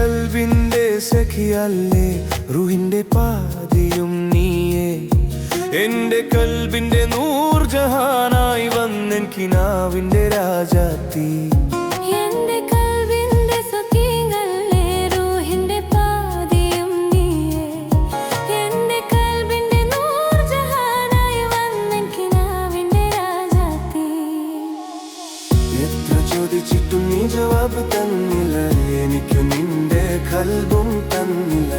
കൽബിന്റെ സഖിയല്ലേ റൂഹിന്റെ പാതിയും നീയേ എന്റെ കൽബിന്റെ നൂർജഹാനായി വന്നെൻ കിനാവിന്റെ രാജാത്തി എന്റെ കൽബിന്റെ സഖിയല്ലേ റൂഹിന്റെ പാതിയും നീയേ എന്റെ കൽബിന്റെ നൂർജഹാനായി വന്നെൻ കിനാവിന്റെ രാജാത്തി എത്ര ചോദിച്ചിട്ടും നീ ജവാബ് തന്നില്ല എനിക്കു നിന്റെ കൽബും തന്നില്ല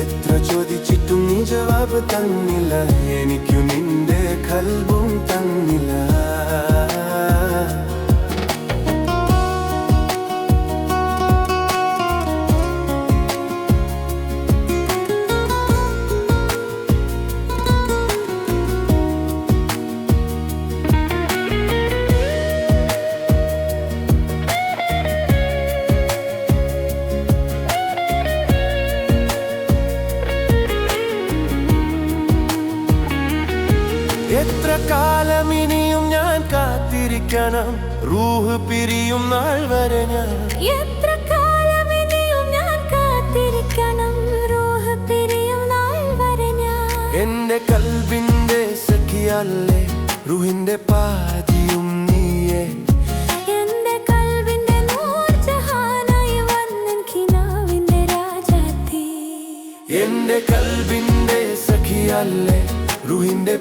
എത്ര ചോദിച്ചിട്ടും നീ ജവാബ് തന്നില്ല എനിക്കു നിന്റെ കൽബും തന്നില്ല എത്ര കാലം ഇനിയും ഞാൻ കാത്തിരിക്കണം റൂഹ് പിരിയും നാൾ വരെ ഞാൻ എത്ര കാലം ഇനിയും ഞാൻ കാത്തിരിക്കണം റൂഹ് പിരിയും നാൾ വരെ ഞാൻ എന്റെ കൽബിന്റെ സഖിയല്ലേ റൂഹിന്റെ പാതിയും നീയേ എന്റെ കൽബിന്റെ നൂർജഹാനായി വന്നെൻ കിനാവിന്റെ രാജാത്തി എന്റെ കൽബിന്റെ സഖിയല്ലേ റൂഹിന്റെ